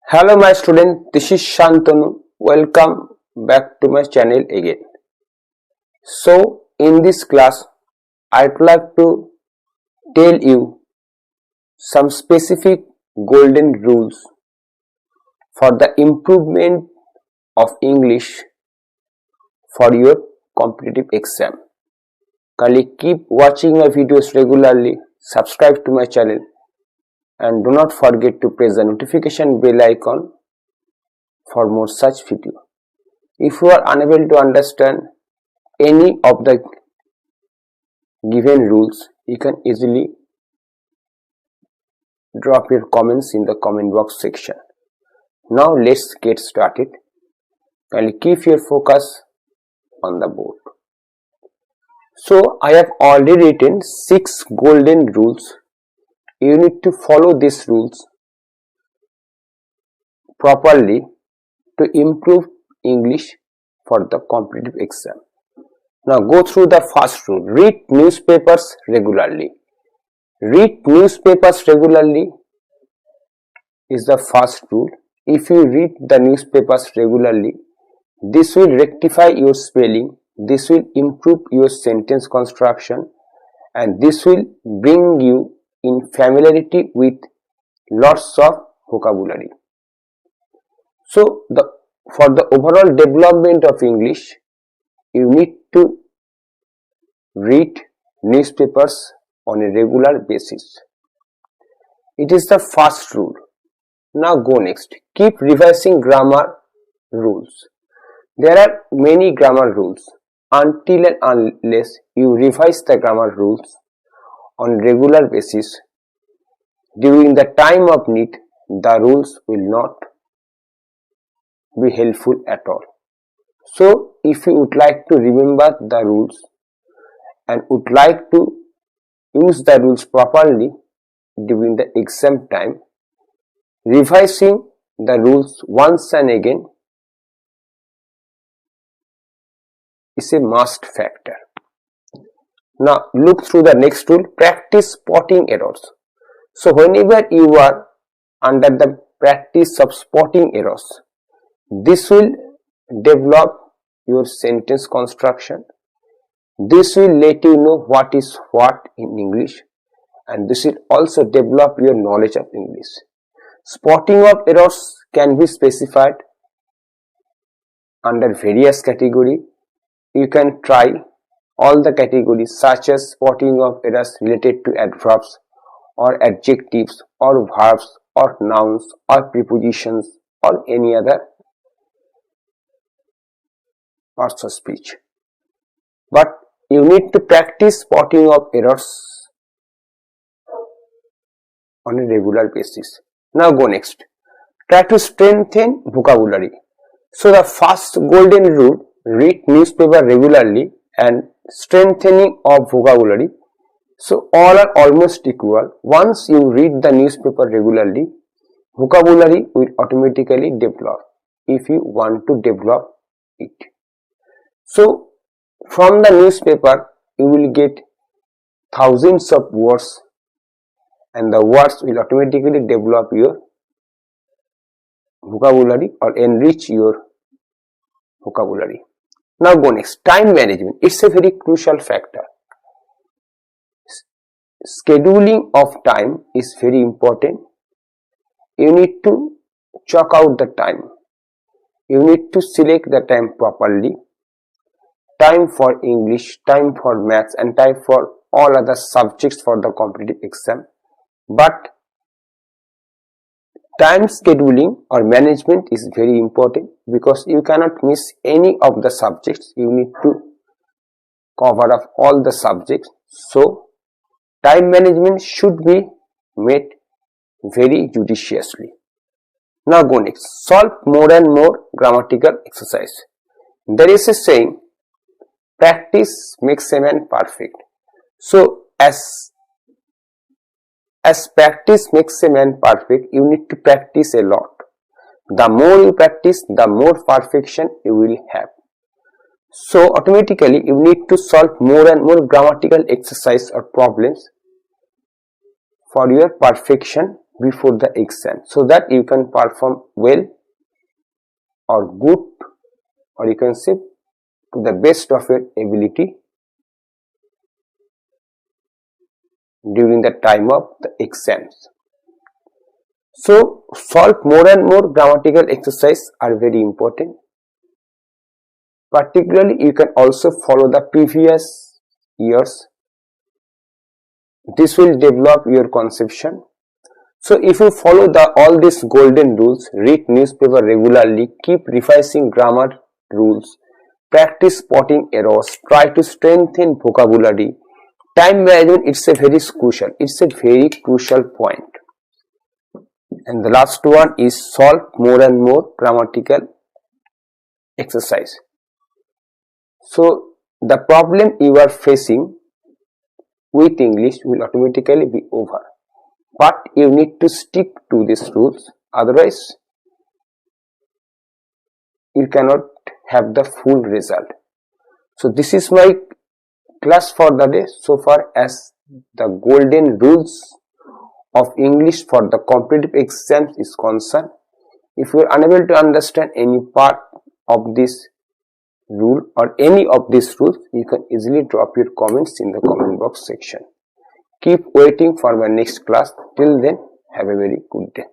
Hello my student, this is Shantanu. Welcome back to my channel again. So in this class, I'd like to tell you some specific golden rules for the improvement of English for your competitive exam. Kindly keep watching my videos regularly, subscribe to my channel and do not forget to press the notification bell icon for more such video. If you are unable to understand any of the given rules, you can easily drop your comments in the comment box section. Now let's get started. Kindly keep your focus on the board. So I have already written 6 golden rules. You need to follow these rules properly to improve English for the competitive exam. Now go through the first rule. Read newspapers regularly. Read newspapers regularly is the first rule. If you read the newspapers regularly, this will rectify your spelling, this will improve your sentence construction, and this will bring you in familiarity with lots of vocabulary. So for the overall development of English, you need to read newspapers on a regular basis. It is the first rule. Now go next. Keep revising grammar rules. There are many grammar rules. Until and unless you revise the grammar rules on regular basis, during the time of need, the rules will not be helpful at all. So if you would like to remember the rules and would like to use the rules properly during the exam time, revising the rules once and again is a must factor. Now look through the next rule. Practice spotting errors. So whenever you are under the practice of spotting errors, this will develop your sentence construction. This will let you know what is what in English, and this will also develop your knowledge of English. Spotting of errors can be specified under various categories. You can try all the categories such as spotting of errors related to adverbs or adjectives or verbs or nouns or prepositions or any other parts of speech. But you need to practice spotting of errors on a regular basis. Now go next. Try to strengthen vocabulary. So the first golden rule, read newspaper regularly and strengthening of vocabulary. So all are almost equal. Once you read the newspaper regularly, vocabulary will automatically develop if you want to develop it. So from the newspaper you will get thousands of words and the words will automatically develop your vocabulary or enrich your vocabulary. Now go next. Time management. It's a very crucial factor. Scheduling of time is very important. You need to chalk out the time. You need to select the time properly. Time for English, time for maths and time for all other subjects for the competitive exam. But time scheduling or management is very important because you cannot miss any of the subjects. You need to cover up all the subjects. So time management should be made very judiciously. Now go next. Solve more and more grammatical exercise. There is a saying, practice makes a man perfect. So as practice makes a man perfect, you need to practice a lot. The more you practice, the more perfection you will have. So automatically you need to solve more and more grammatical exercise or problems for your perfection before the exam, so that you can perform well or good, or you can say to the best of your ability during the time of the exams. So solve more and more grammatical exercise are very important. Particularly you can also follow the previous years. This will develop your conception. So if you follow all these golden rules, read newspaper regularly, keep revising grammar rules, practice spotting errors, try to strengthen vocabulary. Time management, it's a very crucial point. And the last one is solve more and more grammatical exercise. So the problem you are facing with English will automatically be over. But you need to stick to these rules, otherwise you cannot have the full result. So this is my class for the day, so far as the golden rules of English for the competitive exams is concerned. If you are unable to understand any part of this rule or any of these rules, you can easily drop your comments in the comment box section. Keep waiting for my next class. Till then, have a very good day.